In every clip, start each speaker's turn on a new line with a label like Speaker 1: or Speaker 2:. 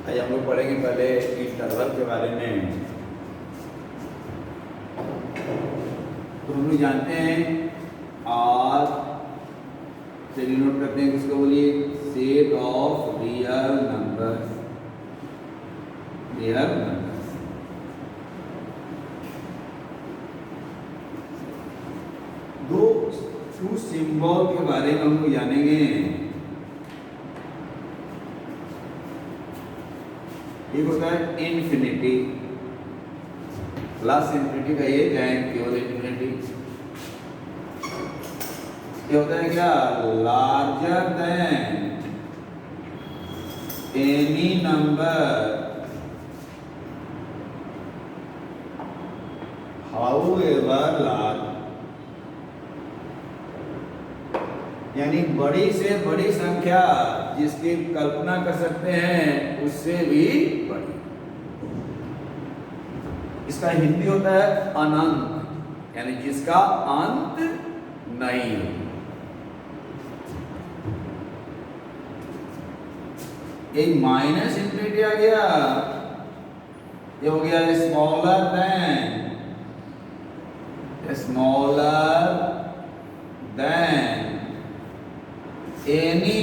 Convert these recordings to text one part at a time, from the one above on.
Speaker 1: आज हम लोग पढ़ेंगे पहले इंटरवल के बारे में। तो हम लोग जानते हैं आज चलिए नोट करते हैं किसको बोलिए, set of real number. Real number two symbol के बारे में हम लोग जानेंगे। एक होता है इन्फिनिटी, प्लस इन्फिनिटी का ये है केवल इन्फिनिटी। ये होता है क्या, larger than any number however large, यानी बड़ी से बड़ी संख्या जिसकी कल्पना कर सकते हैं उससे भी बड़ी। इसका हिंदी होता है अनंत, यानी जिसका अंत नहीं हो। एक माइनस इंफिनिटी आ गया, ये हो गया smaller than any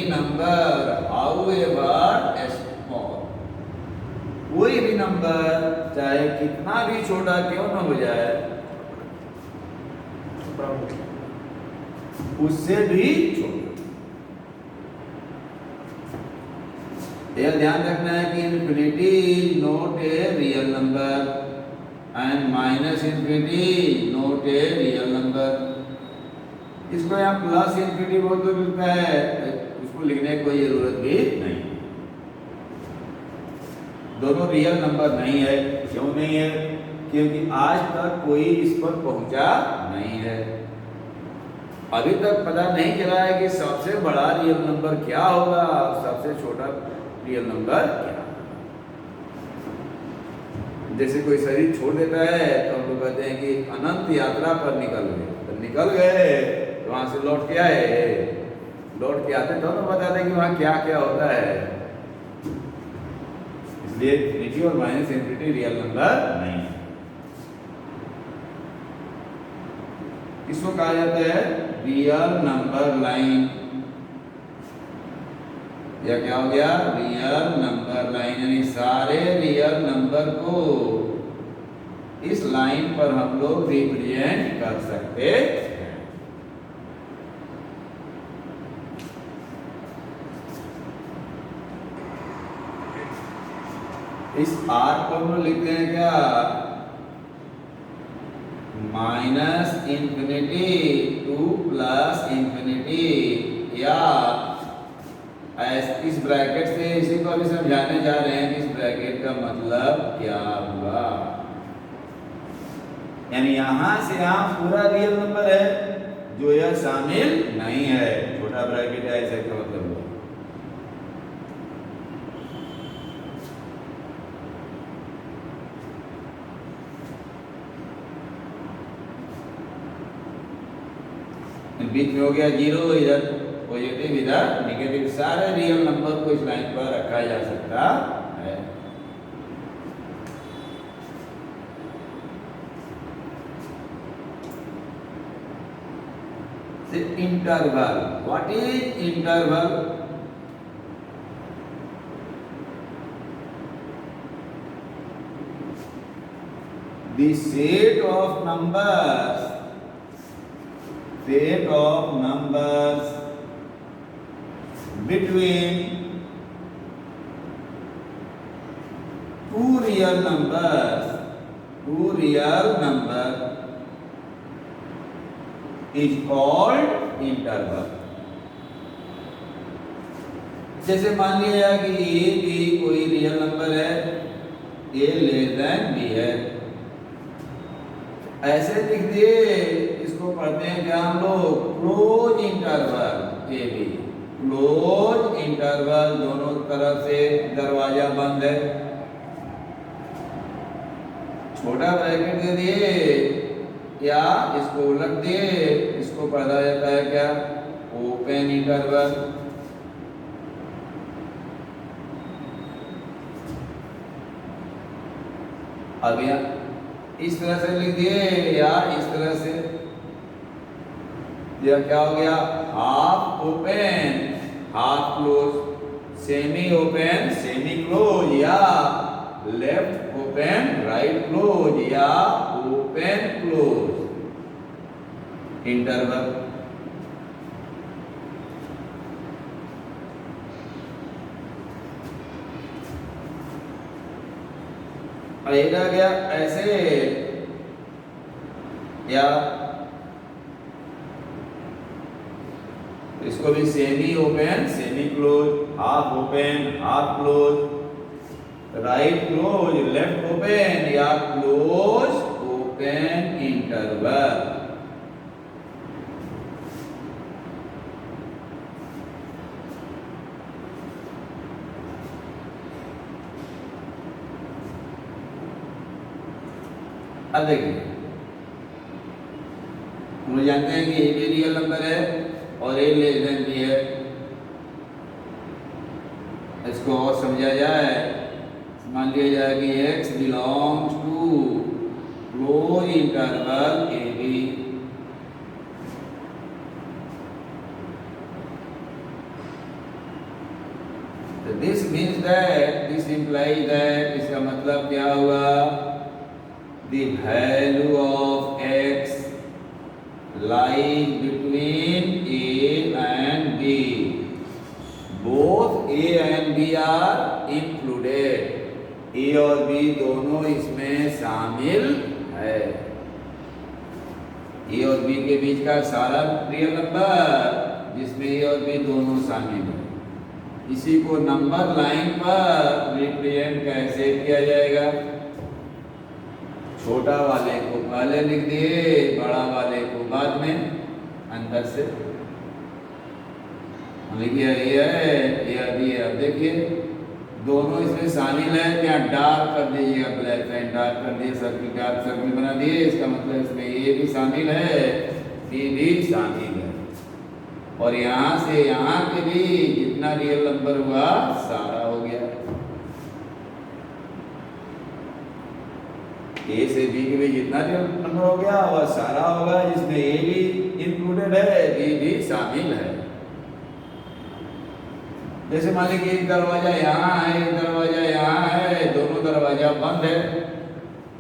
Speaker 1: number however small. कोई भी नंबर चाहे कितना भी छोटा क्यों न हो जाए उससे भी छोटा। यह ध्यान रखना है कि infinity is not a real number and minus infinity not a real number. इसको यहाँ प्लस इन्फिनिटी बोल तो मिलता है, उसको लिखने की कोई जरूरत भी नहीं। दोनों रियल नंबर नहीं है। क्यों नहीं है? क्योंकि आज तक कोई इस पर पहुंचा नहीं है। अभी तक पता नहीं चला है कि सबसे बड़ा रियल नंबर क्या होगा और सबसे छोटा रियल नंबर क्या। जैसे कोई शरीर छोड़ देता है तो हम लोग कहते हैं कि अनंत यात्रा पर निकल गए, तो निकल गए तो वहां से लौट के आए, लौट के आते तो बताते कि वहां क्या क्या होता है। इसलिए इन्फिनिटी और माइनस इन्फिनिटी रियल नंबर नहीं है। इसको कहा जाता है रियल नंबर लाइन, या क्या हो गया, रियल नंबर लाइन। यानी सारे रियल नंबर को इस लाइन पर हम लोग रिप्रेजेंट कर सकते हैं। इस आर को हम लोग लिखते हैं क्या, minus infinity two plus infinity, या इस ब्रैकेट से इसी को अभी समझाने जा रहे हैं कि इस ब्रैकेट का मतलब क्या हुआ। यानी यहां से यहां पूरा रियल नंबर है, जो यह शामिल नहीं है। छोटा ब्रैकेट है, ऐसे का मतलब हुआ। बीच में हो गया जीरो, इधर पॉजिटिव इधर नेगेटिव। सारे रियल नंबर को इस लाइन पर रखा जा सकता है। Interval, what is interval? The set of numbers between two real numbers is called interval। जैसे मान लिया कि a भी कोई रियल नंबर है, a लेस देन b है, ऐसे लिख दिए। इसको पढ़ते हैं क्या हम लोग, close interval. A be close interval, दोनों तरफ से दरवाजा बंद है। छोटा ब्रैकेट दे दिए या इसको उलट दिए, इसको पढ़ा जाता है क्या, ओपन इंटरवल। अब यहाँ इस तरह से लिख दिए या इस तरह से, यह क्या हो गया, half open half close, semi open semi close, या लेफ्ट ओपन राइट क्लोज, या ओपन क्लोज इंटरवल। और एक आ गया ऐसे, या इसको भी semi open semi close, half open half close, right close left open, या क्लोज ओपन इंटरवल। अब देखिए, हम जानते हैं कि ए भी रियल नंबर है और ए लेस देन बी है। इसको और समझा जाए, मान लिया जाए कि x belongs to close interval A B. This means that, this implies that, इसका मतलब क्या हुआ, the value of x lies between a and b, both a and b are included, a और b दोनों इसमें शामिल है। a और b के बीच का सारा रियल नंबर जिसमें a और b दोनों शामिल है, इसी को नंबर लाइन पर रिप्रेजेंट कैसे किया जाएगा, छोटा वाले को पहले लिख दिए, बड़ा वाले को बाद में अंदर से लिखिए। ये है ये अभी अब देखिए दोनों इसमें शामिल है, क्या डार्क कर दीजिएगा, ब्लैक लाइन डार्क कर दिए, सर्किल डार्क सर्किल बना दिए, इसका मतलब इसमें ए भी शामिल है बी भी शामिल है, और यहाँ से यहाँ के भी जितना रियल नंबर हुआ सारा हो गया। ए से बी के भी जितना नंबर हो गया वह सारा होगा, जिसमें ए भी इंक्लूडेड है बी भी शामिल है। जैसे मान लीजिए एक दरवाजा यहाँ है, एक दरवाजा यहाँ है, दोनों दरवाजा बंद है,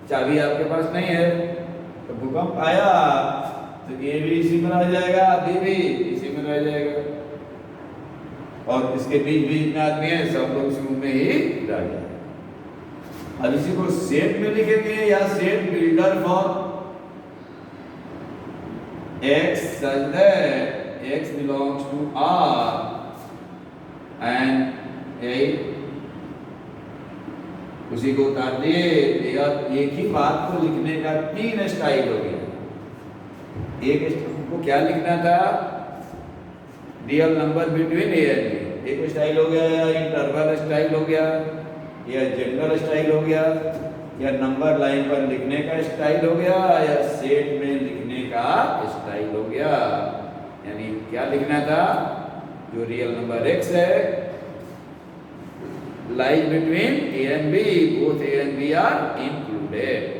Speaker 1: चाबी आपके पास नहीं है, तो भूकंप आया तो ए भी इसी में रह जाएगा, बी भी इसी में रह जाएगा, और इसके बीच भी जितने आदमी है सब लोग इस रूम में ही रह जाएगा। अब इसी को सेट में लिखेंगे, या set builder for x such that x belongs to R and A, उसी को उतार दिए। एक ही बात को लिखने का 3 स्टाइल हो गया। एक को क्या लिखना था, real number between A and B, एक स्टाइल हो गया, या इंटरवल स्टाइल हो गया, या जनरल स्टाइल हो गया, या नंबर लाइन पर लिखने का स्टाइल हो गया, या सेट में लिखने का स्टाइल हो गया। यानी क्या लिखना था, जो रियल नंबर x है lies between A and B, both A and B are included.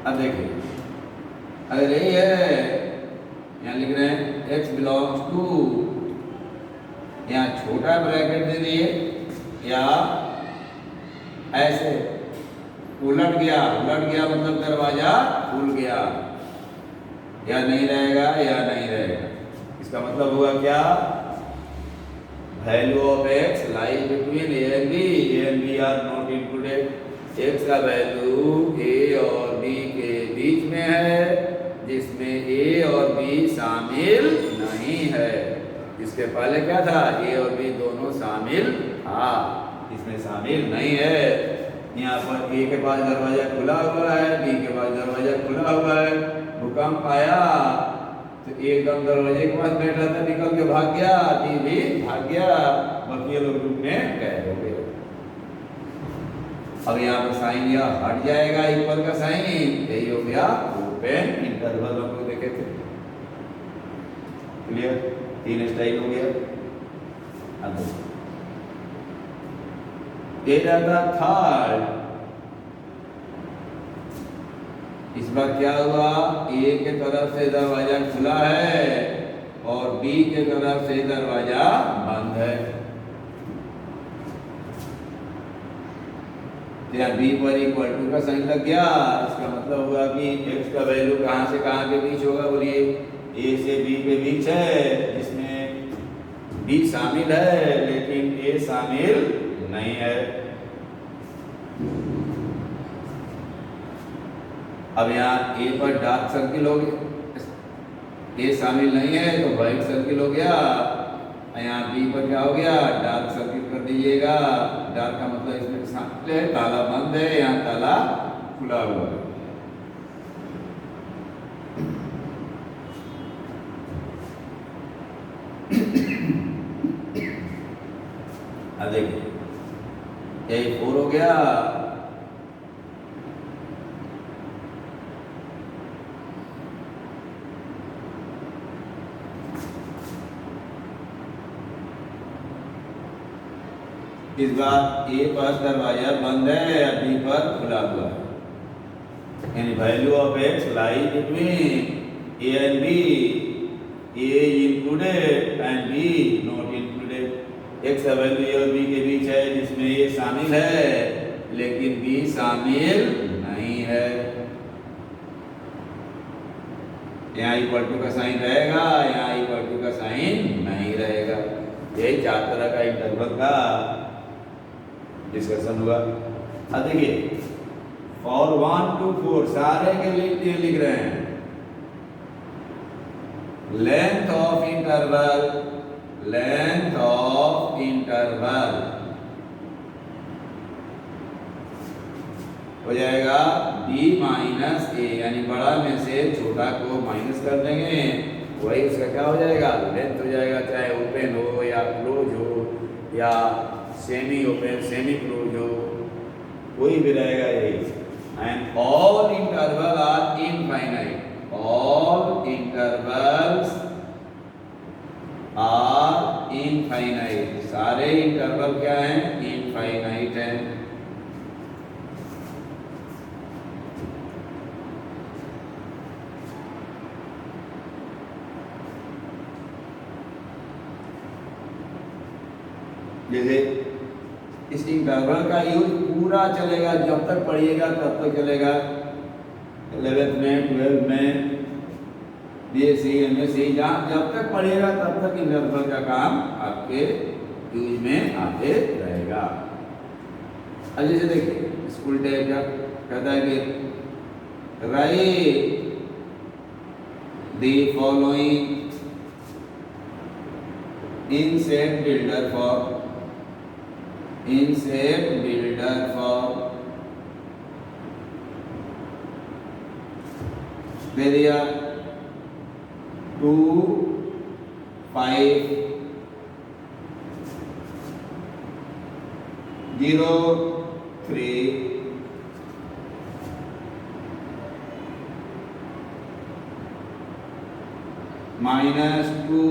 Speaker 1: अब देखिए, अगर यही है, यहाँ लिख रहे हैं x बिलोंग्स टू, यहाँ छोटा ब्रैकेट दे दिए, या ऐसे उलट गया मतलब दरवाजा खुल गया, या नहीं रहेगा या नहीं रहेगा, इसका मतलब हुआ क्या, value of x lies between A and B are not included. x का वैल्यू a और b के बीच में है, जिसमें a और b शामिल नहीं है। इसके पहले क्या था, a और b दोनों शामिल था, इसमें शामिल नहीं है। यहाँ पर a के पास दरवाजा खुला हुआ है, b के पास दरवाजा खुला हुआ है, भूकंप आया तो एकदम दरवाजे के पास बैठा था, निकल के भाग गया, b भी भाग गया, बाकी लोग ग्रुप में कैद हो गए। अब यहाँ पर साइन यह हट जाएगा, इक्वल का साइन, यही हो गया ओपन इंटरवल, हम लोग देखे थे। क्लियर, 3 स्टाइल हो गया। अब ये रहता थर्ड, इस बार क्या हुआ, ए के तरफ से दरवाजा खुला है और बी के तरफ से दरवाजा बंद है। या बी पर इक्वल टू का साइन लग गया, इसका मतलब हुआ कि x का वैल्यू कहाँ से कहाँ के बीच होगा, बोलिए ए से बी के बीच है, जिसमें बी शामिल है लेकिन ए शामिल नहीं है। अब यहाँ ए पर डार्क सर्किल हो गया, ए शामिल नहीं है तो व्हाइट सर्किल हो गया। यहाँ बी पर क्या हो गया, डार्क सर्किल कर दीजिएगा। डार्क का मतलब इसमें शामिल है, ताला बंद है, यहाँ ताला खुला हुआ है। देखिए यही 4 हो गया। इस बार ए पर दरवाजा बंद है या बी पर खुला हुआ है, यानी value of X lie between A and B, A included and B not included. X का वैल्यू ए और बी के बीच है, जिसमें ए शामिल है लेकिन बी शामिल नहीं है। यहाँ इक्वल टू का साइन रहेगा, यहाँ इक्वल टू का साइन नहीं रहेगा। यही 4 तरह का इंटरवल का डिस्कशन हुआ। अब देखिए फॉर 1 to 4 सारे के लिए लिख रहे हैं, length of interval, length of interval हो जाएगा b माइनस ए, यानी बड़ा में से छोटा को माइनस कर देंगे, वही उसका क्या हो जाएगा, लेंथ हो जाएगा। चाहे ओपन हो या क्लोज हो या सेमी ओपन सेमी क्लोज हो, कोई भी रहेगा यही। And all interval are infinite, all intervals are infinite, सारे इंटरवल क्या हैं, इनफाइनाइट हैं। जैसे इस इंटरवल का यूज पूरा चलेगा, जब तक पढ़िएगा तब तक चलेगा। 11th में 12th में बीएससी एमएससी जहाँ जब तक पढ़िएगा तब तक इंटरवल का काम आपके यूज में आते रहेगा। अब जैसे देखिए स्कूल टाइप का कहता है कि write the following inset builder for, inset builder for area 2, 5, 0, 3, -2,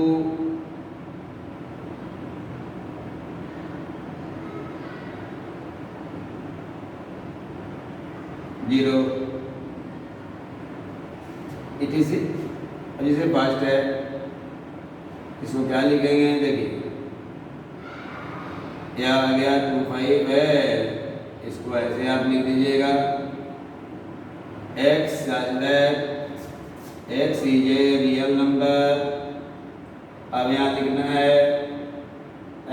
Speaker 1: 0, it is जैसे फर्स्ट है, इसको क्या लिखेंगे, देखिए यह आ गया 2, 5 है, इसको ऐसे आप लिख दीजिएगा x such that x is a real number। अब यहाँ लिखना है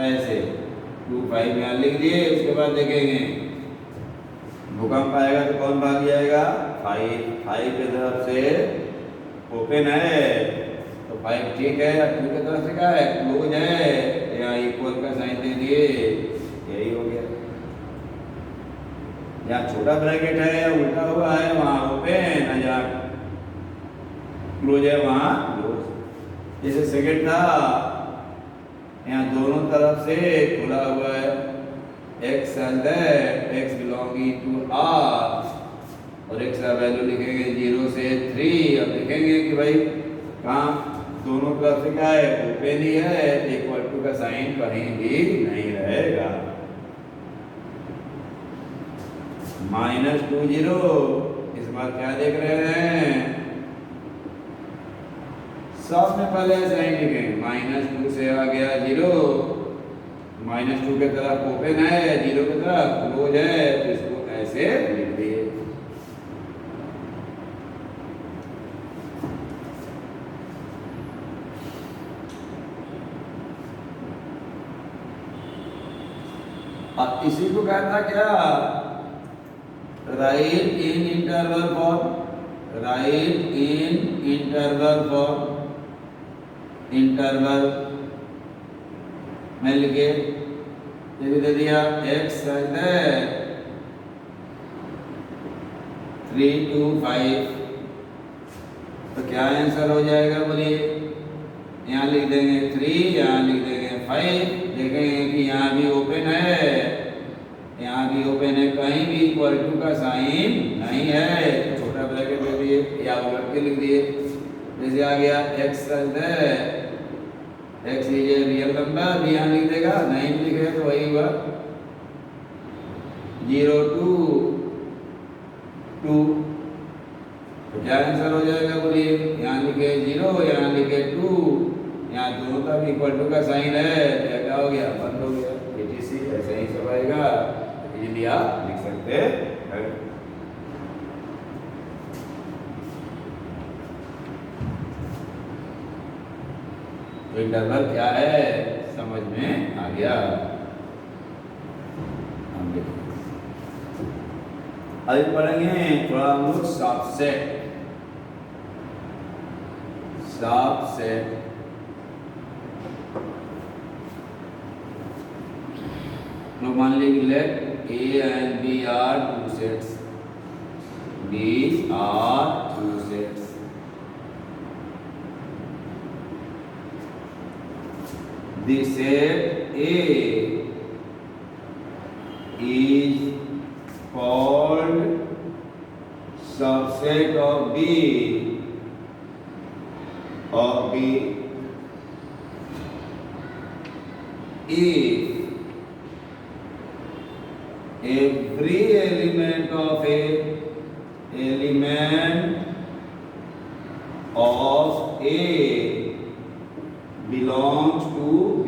Speaker 1: ऐसे 2, 5 यहाँ लिख दिए। उसके बाद देखेंगे भूकंप आएगा तो कौन भाग जाएगा, 5 के तरफ से ओपन है तो 5 ठीक है, 2 के तरफ से क्या है, क्लोज है, यहाँ इक्वल का साइन दे दिए, यही हो गया। यहाँ छोटा ब्रैकेट है या उल्टा हुआ है वहाँ ओपन, जहाँ क्लोज है वहाँ क्लोज। जैसे सेकेंड था, यहाँ दोनों तरफ से खुला हुआ है, x and that x belonging to R, और x का वैल्यू लिखेंगे 0 से 3। अब लिखेंगे कि भाई कहाँ दोनों तरफ से क्या है, ओपन ही है, इक्वल टू टू का साइन कहीं भी नहीं रहेगा। -2 0, इस बार क्या देख रहे हैं, सब में पहले साइन लिखेंगे। -2 से आ गया 0, -2 के तरफ ओपन है, 0 की तरफ क्लोज है, तो इसको ऐसे लिख दिए। अब इसी को कहता क्या, राइट इन इंटरवल फॉर्म, राइट इन इंटरवल फॉर्म, इंटरवल में लिखे, ये भी दे दिया x है 3 to 5, तो क्या आंसर हो जाएगा बोलिए, यहाँ लिख देंगे 3, यहाँ लिख देंगे 5, देखेंगे कि यहाँ भी ओपन है, यहाँ भी ओपन है, कहीं भी इक्वल टू का साइन नहीं है, छोटा ब्रैकेट दे दिए या उलट के लिख दिए। जैसे आ गया x है, x is a real number, भी यहाँ लिख देगा, नहीं भी लिखेगा तो वही हुआ 0 to 2, तो क्या आंसर हो जाएगा बोलिए, यहाँ लिखे 0, यहाँ लिखे 2, यहाँ दोनों का भी इक्वल टू का साइन है, क्या हो गया, बंद हो गया। etc ऐसे ही सब आएगा, इजीली आप लिख सकते हैं। तो इंटरवल क्या है समझ में आ गया। हम अभी पढ़ेंगे थोड़ा हम लोग सबसेट, सबसेट तो मान लीजिए late A and B are two sets, these are two sets, the set A is called subset of B if every element of A belongs to B,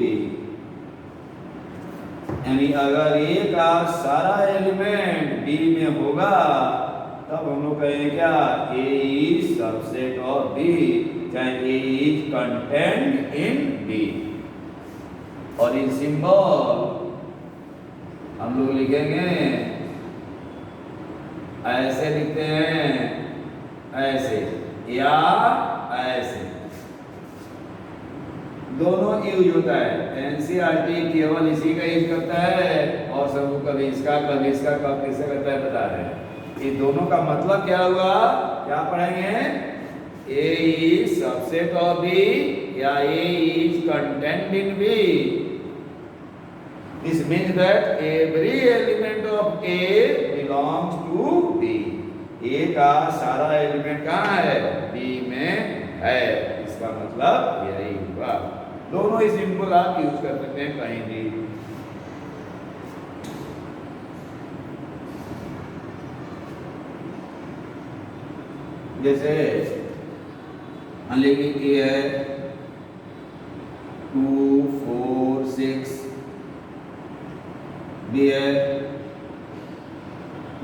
Speaker 1: यानी अगर A का सारा एलिमेंट B में होगा तब हम लोग कहेंगे क्या, A is subset of B, चाहे A is contained in B। और इन सिंबल हम लोग लिखेंगे, ऐसे लिखते हैं, ऐसे या ऐसे, दोनों यूज होता है। एनसीईआरटी केवल इसी का यूज करता है और सब कभी इसका कभी इसका कभी किसका करता है बता रहे हैं। ये दोनों का मतलब क्या हुआ, क्या पढ़ेंगे, A is subset of B या A is contained in B। This means that every element of A belongs to B। A का सारा एलिमेंट कहाँ है, B में है, इसका मतलब यही हुआ। दोनों ही सिंबल आप यूज कर सकते हैं कहीं भी। जैसे मान लीजिए कि है 2 4 6, B है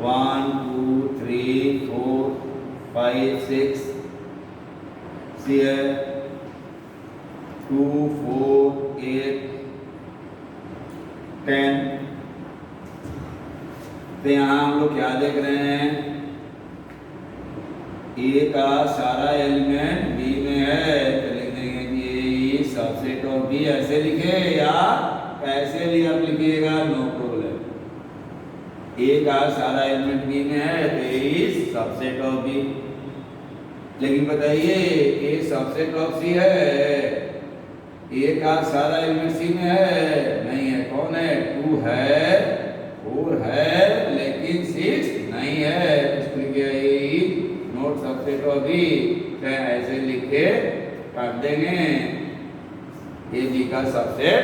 Speaker 1: 1 2 3 4 5 6, C है 2 4 8 10। तो यहाँ हम लोग क्या देख रहे हैं, A का सारा एलिमेंट B में है, तो लिख देंगे कि सबसेट ऑफ B, ऐसे लिखे या ऐसे भी आप लिखिएगा, नो प्रॉब्लम। A का सारा एलिमेंट B में है तो A is subset of B। लेकिन बताइए A सबसेट ऑफ C है, A का सारा एलिमेंट C में है, नहीं है, कौन है, 2 है 4 है लेकिन 6 नहीं है, इसलिए A is not subset of B। ऐसे लिख के काट देंगे ए बी का सबसेट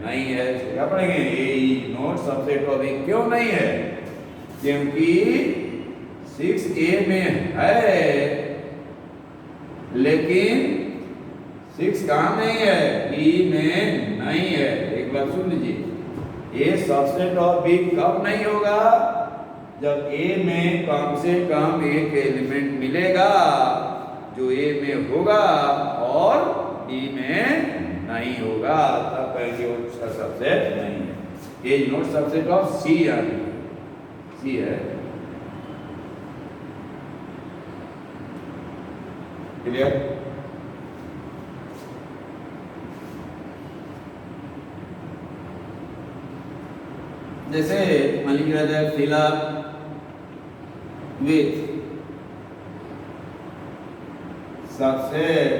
Speaker 1: नहीं है। क्या पढ़ेंगे? A is not subset of B. क्यों नहीं है? क्योंकि 6A में है लेकिन 6 कहाँ नहीं है? बी में नहीं है। एक बार सुन लीजिए, ए सबसेट ऑफ बी कब नहीं होगा? जब ए में कम से कम एक एलिमेंट मिलेगा जो ए में होगा और बी में नहीं होगा, तब कहेंगे वो उसका सबसेट नहीं है। A is not subset of C, यानी सी है। क्लियर? जैसे मान लीजिए fill up with subset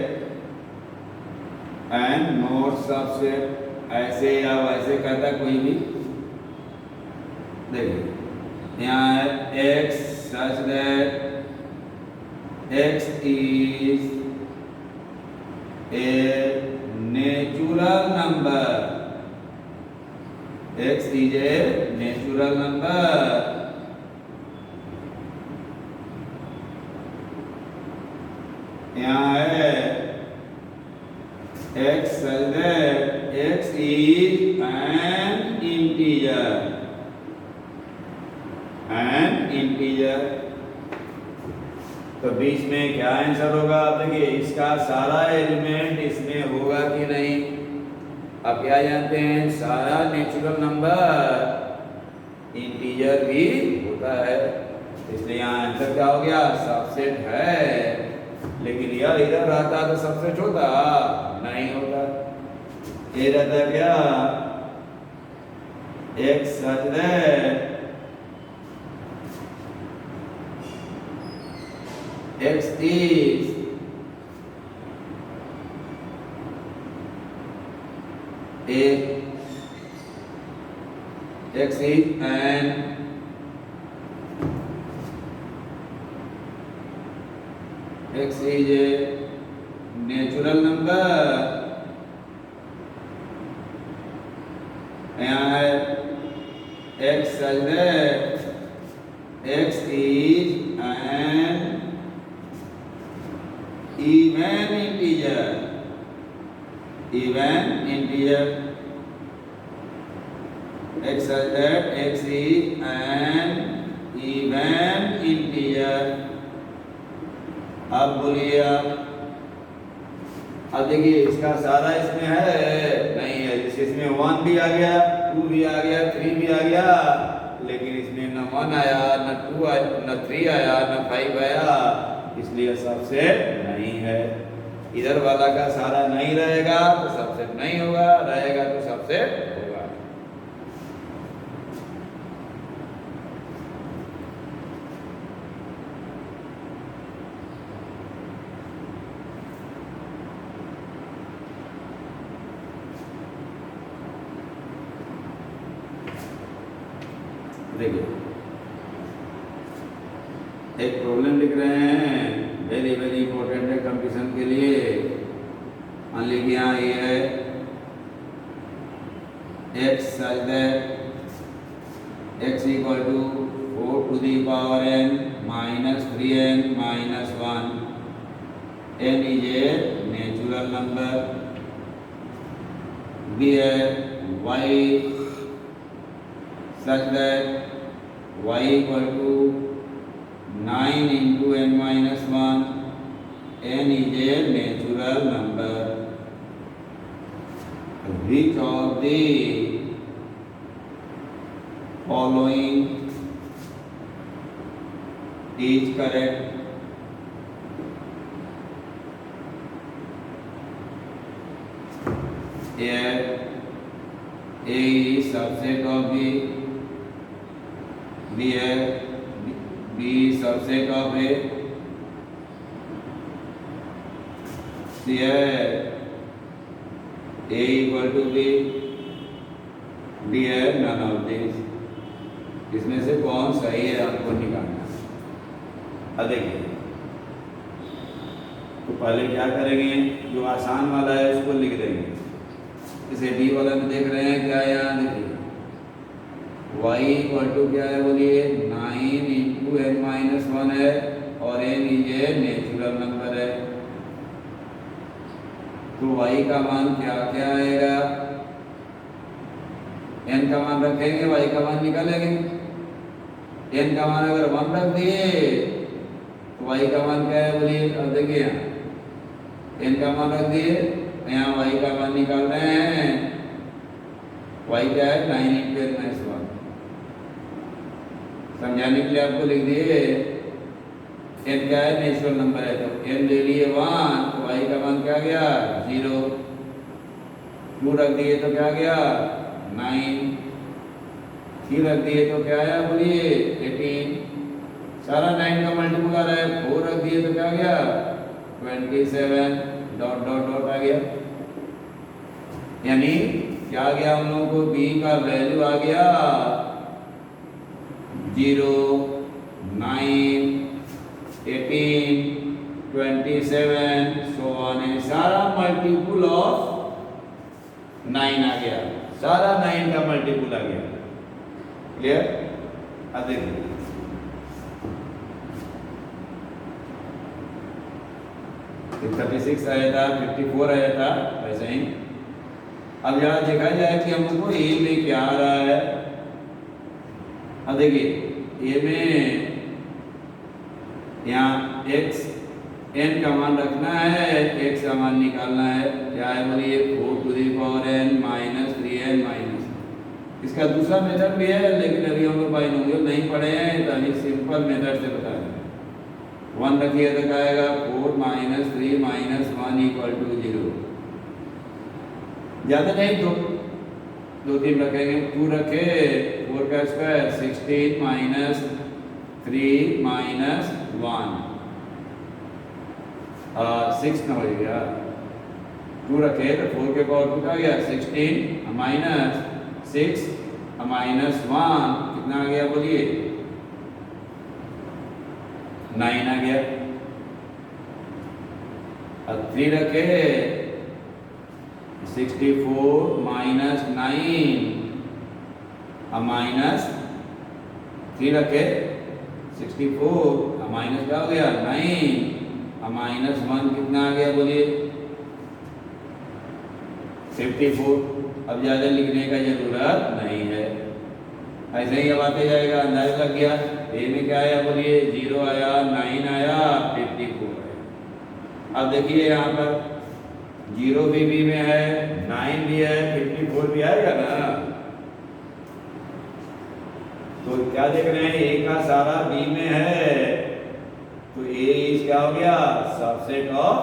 Speaker 1: and not subset, ऐसे या वैसे कहता कोई भी। देखिए यहाँ है x such that x is a natural number, x is a natural number, यहाँ है x such that x is an integer, तो बीच में क्या आंसर होगा? देखिए इसका सारा एलिमेंट इसमें होगा कि नहीं। अब क्या जानते हैं? सारा नेचुरल नंबर इंटीजर भी होता है, इसलिए यहाँ आंसर क्या हो गया? सबसेट है। लेकिन यह इधर रहता तो सबसेट होता नहीं होता। ये रहता क्या? x such that x is a natural number, यहाँ है x such that x is an even integer, x such that x is an even integer। अब बोलिए आप, अब देखिए इसका सारा इसमें है नहीं है, जैसे इसमें 1 भी आ गया, 2 भी आ गया, 3 भी आ गया, लेकिन इसमें न 1 आया, न 2 आया, न 3 आया, न 5 आया, इसलिए सबसेट नहीं है। इधर वाला का सारा नहीं रहेगा तो सबसेट नहीं होगा, रहेगा तो सबसेट होगा। देखिए एक प्रॉब्लम लिख रहे हैं, वेरी वेरी इंपॉर्टेंट है कंपटीशन के लिए। मान लीजिए यहाँ ये है x such that x equal to 4 to the power n minus 3n minus 1, n is a natural number। b है y such that y equal to 9 into n minus 1, n is a natural number। Which of the following is correct? A is subset of B, B है B subset of A, C है A equal to B, D है none of this. इसमें से कौन सही है आपको निकालना। अब देखिए तो पहले क्या करेंगे, जो आसान वाला है उसको लिख देंगे। इसे डी वाला में देख रहे हैं क्या है, यहाँ देखिए y इक्वल टू क्या है बोलिए 9 इंटू n माइनस 1 है और n is a natural number है। तो y का मान क्या क्या आएगा, n का मान रखेंगे y का मान निकालेंगे। n का मान अगर 1 रख दिए तो y का मान क्या है बोलिए, अब देखिए यहाँ n का मान रख दिए, यहाँ y का मान निकाल रहे हैं, y क्या है 9 इंटू n माइनस 1। समझाने के लिए आपको लिख दिए n क्या है नेचुरल नंबर है, तो n ले लिए 1 तो y का मान क्या गया 0, 2 रख दिए तो क्या गया 9, 3 रख दिए तो क्या आया बोलिए 18, सारा 9 का मल्टीप्लाई है, 4 रख दिए तो क्या गया 27, डॉट डॉट डॉट आ गया। यानी क्या आ गया हम लोगों को, b का वैल्यू आ गया 0, 9, 18, 27 सो ऑन, सारा मल्टीपल ऑफ 9 आ गया, सारा 9 का मल्टीपल आ गया। क्लियर? अब देखिए 36 आया था, 54 आया था, वैसे ही अब जरा देखा जाए कि हमको ए में क्या आ रहा है। अब देखिए ए में यहाँ x n का मान रखना है, x का मान निकालना है, क्या है बोलिए 4 to the power n minus 3n minus, इसका दूसरा मेथड भी है लेकिन अभी हम लोग बाइनोमियल नहीं पढ़े हैं तो अभी सिंपल मेथड से बता दें। 1 रखिए तो क्या आएगा 4 माइनस 3 माइनस 1 इक्वल टू 0, ज़्यादा नहीं तो 2-3 रखेंगे, 2 रखे 4 का स्क्वायर 16 माइनस 3 माइनस 1 6 ना हो गया, 2 रखे तो 4 के पावर 2 का गया 16 माइनस 6 माइनस 1 कितना आ गया बोलिए 9 आ गया। अब 3 रखे 64 माइनस 9 माइनस 3 रखे 64 माइनस क्या हो गया 9 माइनस 1 कितना आ गया बोलिए 54। अब ज़्यादा लिखने का जरूरत नहीं है, ऐसे ही अब आते जाएगा, अंदाजा लग गया। ए में क्या आया बोलिए 0 आया, 9 आया, 54 आया। अब देखिए यहाँ पर 0 भी बी में है, 9 भी है, 54 भी आएगा ना। तो क्या देख रहे हैं ए का सारा बी में है, तो ए क्या हो गया सबसेट ऑफ